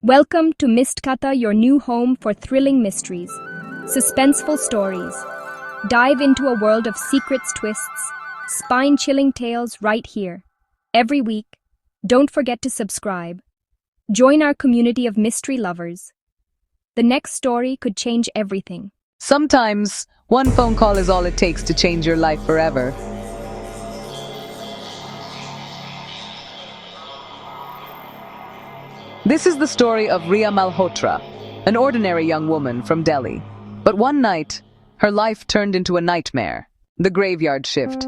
Welcome to Mistkata, your new home for thrilling mysteries, suspenseful stories. Dive into a world of secrets, twists, spine-chilling tales right here. Every week, don't forget to subscribe. Join our community of mystery lovers. The next story could change everything. Sometimes, one phone call is all it takes to change your life forever. This is the story of Riya Malhotra, an ordinary young woman from Delhi. But one night, her life turned into a nightmare. The graveyard shift.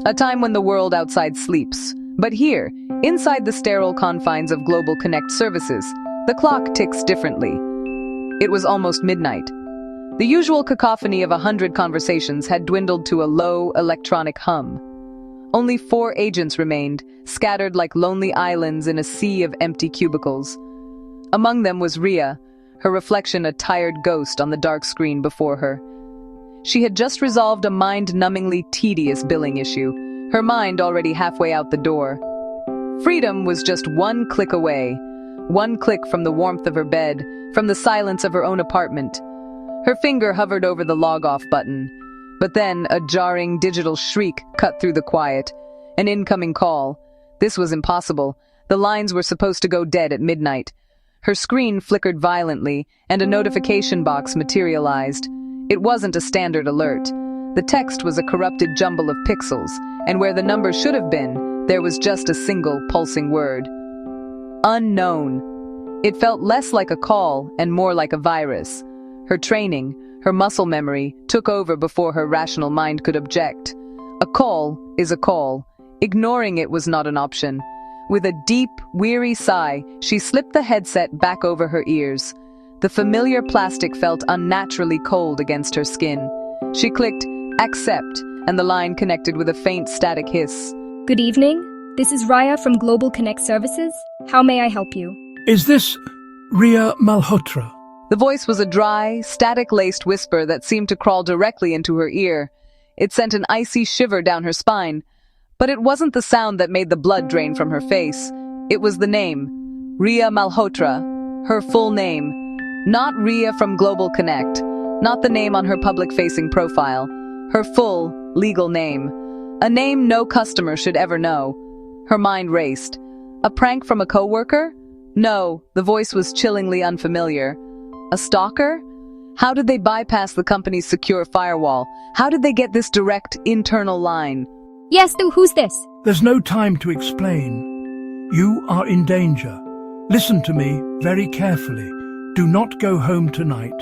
A time when the world outside sleeps. But here, inside the sterile confines of Global Connect services, the clock ticks differently. It was almost midnight. The usual cacophony of 100 conversations had dwindled to a low, electronic hum. Only 4 agents remained, scattered like lonely islands in a sea of empty cubicles. Among them was Riya, her reflection a tired ghost on the dark screen before her. She had just resolved a mind-numbingly tedious billing issue, her mind already halfway out the door. Freedom was just one click away, one click from the warmth of her bed, from the silence of her own apartment. Her finger hovered over the log-off button. But then a jarring digital shriek cut through the quiet. An incoming call. This was impossible. The lines were supposed to go dead at midnight. Her screen flickered violently, and a notification box materialized. It wasn't a standard alert. The text was a corrupted jumble of pixels, and where the number should have been, there was just a single pulsing word. Unknown. It felt less like a call and more like a virus. Her training, her muscle memory, took over before her rational mind could object. A call is a call. Ignoring it was not an option. With a deep, weary sigh, she slipped the headset back over her ears. The familiar plastic felt unnaturally cold against her skin. She clicked accept, and the line connected with a faint static hiss. Good evening. This is Raya from Global Connect Services. How may I help you? Is this Riya Malhotra? The voice was a dry, static-laced whisper that seemed to crawl directly into her ear. It sent an icy shiver down her spine. But it wasn't the sound that made the blood drain from her face. It was the name. Riya Malhotra. Her full name. Not Riya from Global Connect. Not the name on her public-facing profile. Her full, legal name. A name no customer should ever know. Her mind raced. A prank from a coworker? No, the voice was chillingly unfamiliar. A stalker? How did they bypass the company's secure firewall? How did they get this direct, internal line? Yes, who's this? There's no time to explain. You are in danger. Listen to me very carefully. Do not go home tonight.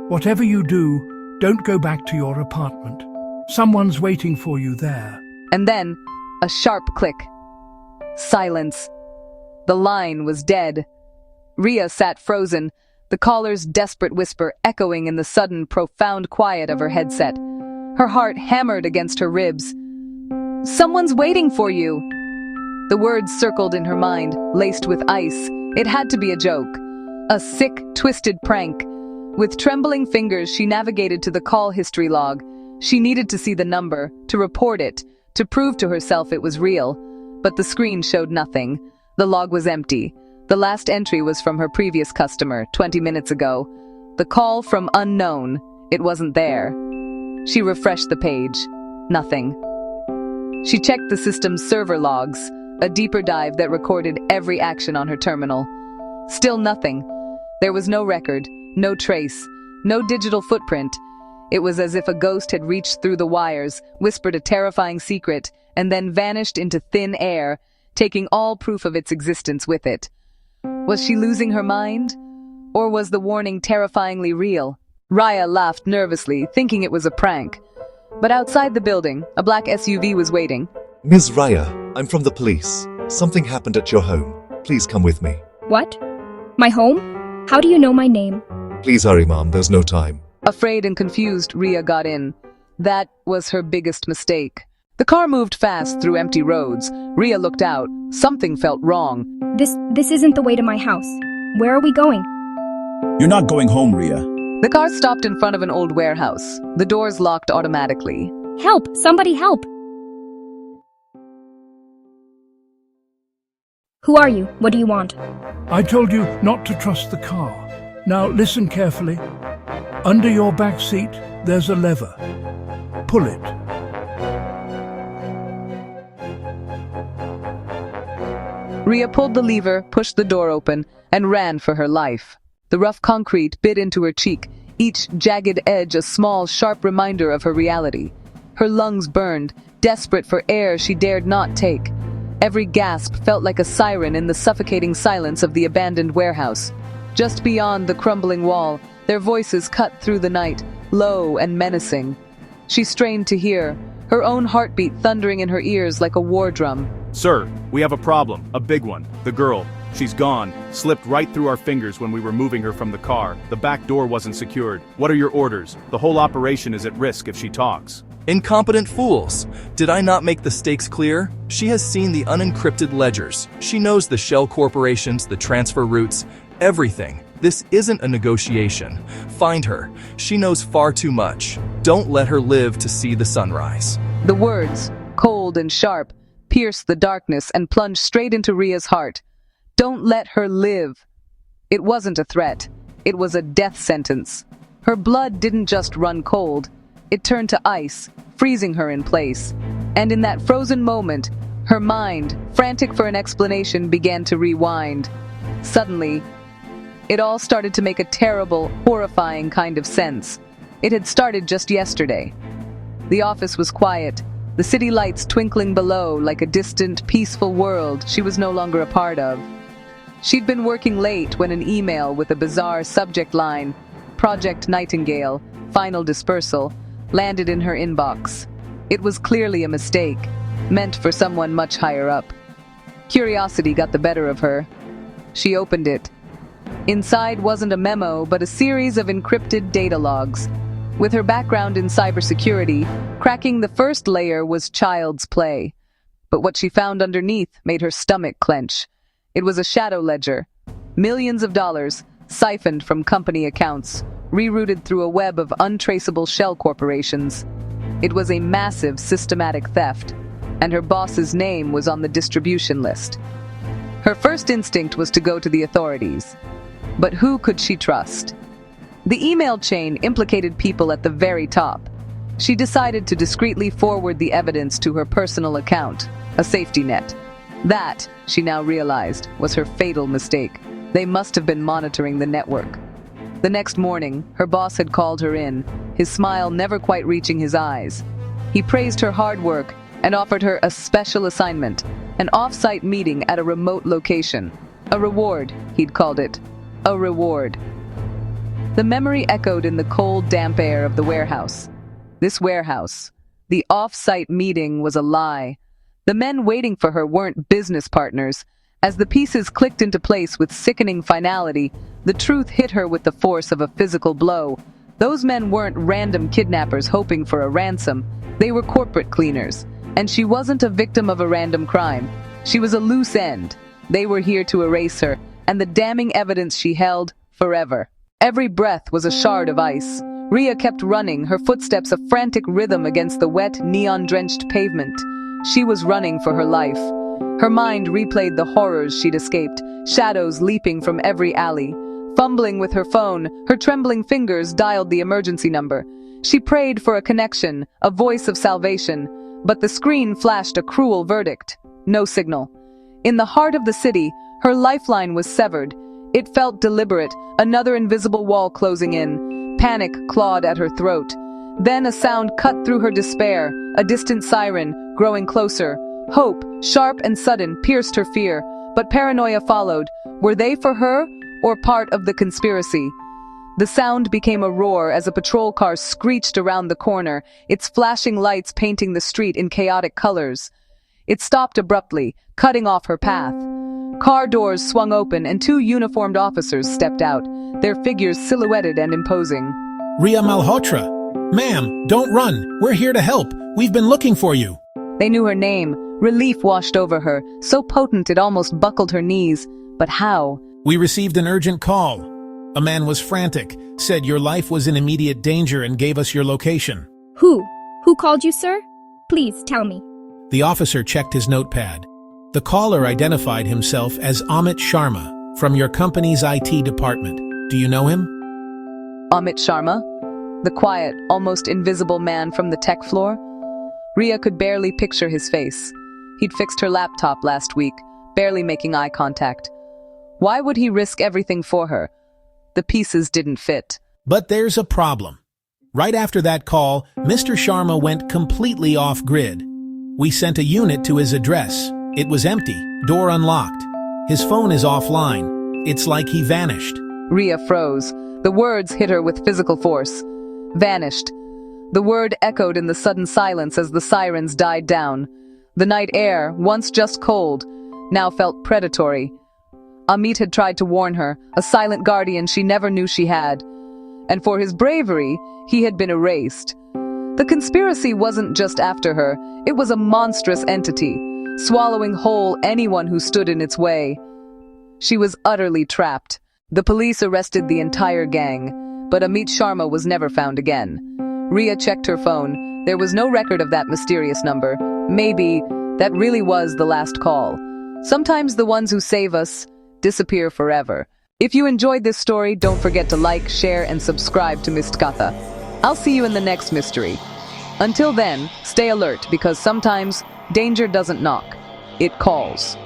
Whatever you do, don't go back to your apartment. Someone's waiting for you there. And then, a sharp click. Silence. The line was dead. Riya sat frozen, the caller's desperate whisper echoing in the sudden, profound quiet of her headset. Her heart hammered against her ribs. Someone's waiting for you. The words circled in her mind, laced with ice. It had to be a joke. A sick, twisted prank. With trembling fingers, she navigated to the call history log. She needed to see the number, to report it, to prove to herself it was real. But the screen showed nothing. The log was empty. The last entry was from her previous customer, 20 minutes ago. The call from unknown. It wasn't there. She refreshed the page. Nothing. She checked the system's server logs, a deeper dive that recorded every action on her terminal. Still nothing. There was no record, no trace, no digital footprint. It was as if a ghost had reached through the wires, whispered a terrifying secret, and then vanished into thin air, taking all proof of its existence with it. Was she losing her mind? Or was the warning terrifyingly real? Raya laughed nervously, thinking it was a prank. But outside the building, a black SUV was waiting. Ms. Raya, I'm from the police. Something happened at your home. Please come with me. What? My home? How do you know my name? Please hurry, Mom. There's no time. Afraid and confused, Riya got in. That was her biggest mistake. The car moved fast through empty roads. Riya looked out. Something felt wrong. This isn't the way to my house. Where are we going? You're not going home, Riya. The car stopped in front of an old warehouse. The doors locked automatically. Help! Somebody help! Who are you? What do you want? I told you not to trust the car. Now listen carefully. Under your back seat, there's a lever. Pull it. Ria pulled the lever, pushed the door open, and ran for her life. The rough concrete bit into her cheek, each jagged edge a small, sharp reminder of her reality. Her lungs burned, desperate for air she dared not take. Every gasp felt like a siren in the suffocating silence of the abandoned warehouse. Just beyond the crumbling wall, their voices cut through the night, low and menacing. She strained to hear, her own heartbeat thundering in her ears like a war drum. Sir, we have a problem, a big one. The girl, she's gone, slipped right through our fingers when we were moving her from the car. The back door wasn't secured. What are your orders? The whole operation is at risk if she talks. Incompetent fools! Did I not make the stakes clear? She has seen the unencrypted ledgers. She knows the shell corporations, the transfer routes, everything. This isn't a negotiation. Find her. She knows far too much. Don't let her live to see the sunrise. The words, cold and sharp, pierced the darkness and plunged straight into Ria's heart. Don't let her live. It wasn't a threat. It was a death sentence. Her blood didn't just run cold. It turned to ice, freezing her in place. And in that frozen moment, her mind, frantic for an explanation, began to rewind. Suddenly, it all started to make a terrible, horrifying kind of sense. It had started just yesterday. The office was quiet, the city lights twinkling below like a distant, peaceful world she was no longer a part of. She'd been working late when an email with a bizarre subject line, Project Nightingale, Final Dispersal, landed in her inbox. It was clearly a mistake, meant for someone much higher up. Curiosity got the better of her. She opened it. Inside wasn't a memo, but a series of encrypted data logs. With her background in cybersecurity, cracking the first layer was child's play. But what she found underneath made her stomach clench. It was a shadow ledger. Millions of dollars, siphoned from company accounts, rerouted through a web of untraceable shell corporations. It was a massive, systematic theft, and her boss's name was on the distribution list. Her first instinct was to go to the authorities. But who could she trust? The email chain implicated people at the very top. She decided to discreetly forward the evidence to her personal account, a safety net. That, she now realized, was her fatal mistake. They must have been monitoring the network. The next morning, her boss had called her in, his smile never quite reaching his eyes. He praised her hard work and offered her a special assignment, an off-site meeting at a remote location. A reward, he'd called it. A reward. The memory echoed in the cold, damp air of the warehouse. This warehouse, the off-site meeting, was a lie. The men waiting for her weren't business partners. As the pieces clicked into place with sickening finality, the truth hit her with the force of a physical blow. Those men weren't random kidnappers hoping for a ransom. They were corporate cleaners. And she wasn't a victim of a random crime. She was a loose end. They were here to erase her, and the damning evidence she held, forever. Every breath was a shard of ice. Ria kept running, her footsteps a frantic rhythm against the wet, neon-drenched pavement. She was running for her life. Her mind replayed the horrors she'd escaped, shadows leaping from every alley. Fumbling with her phone, her trembling fingers dialed the emergency number. She prayed for a connection, a voice of salvation, but the screen flashed a cruel verdict. No signal. In the heart of the city, her lifeline was severed. It felt deliberate, another invisible wall closing in. Panic clawed at her throat. Then a sound cut through her despair, a distant siren, growing closer. Hope, sharp and sudden, pierced her fear, but paranoia followed. Were they for her, or part of the conspiracy? The sound became a roar as a patrol car screeched around the corner, its flashing lights painting the street in chaotic colors. It stopped abruptly, cutting off her path. Car doors swung open and two uniformed officers stepped out, their figures silhouetted and imposing. Ria Malhotra! Ma'am, don't run. We're here to help. We've been looking for you. They knew her name. Relief washed over her, so potent it almost buckled her knees. But how? We received an urgent call. A man was frantic, said your life was in immediate danger and gave us your location. Who? Who called you, sir? Please, tell me. The officer checked his notepad. The caller identified himself as Amit Sharma from your company's IT department. Do you know him? Amit Sharma? The quiet, almost invisible man from the tech floor? Ria could barely picture his face. He'd fixed her laptop last week, barely making eye contact. Why would he risk everything for her? The pieces didn't fit. But there's a problem. Right after that call, Mr. Sharma went completely off-grid. We sent a unit to his address. It was empty, door unlocked. His phone is offline. It's like he vanished. Ria froze. The words hit her with physical force. Vanished. The word echoed in the sudden silence as the sirens died down. The night air, once just cold, now felt predatory. Amit had tried to warn her, a silent guardian she never knew she had. And for his bravery, he had been erased. The conspiracy wasn't just after her, it was a monstrous entity, swallowing whole anyone who stood in its way. She was utterly trapped. The police arrested the entire gang, but Amit Sharma was never found again. Ria checked her phone. There was no record of that mysterious number. Maybe that really was the last call. Sometimes the ones who save us disappear forever. If you enjoyed this story, don't forget to like, share, and subscribe to Mistkatha. I'll see you in the next mystery. Until then, stay alert because sometimes danger doesn't knock, it calls.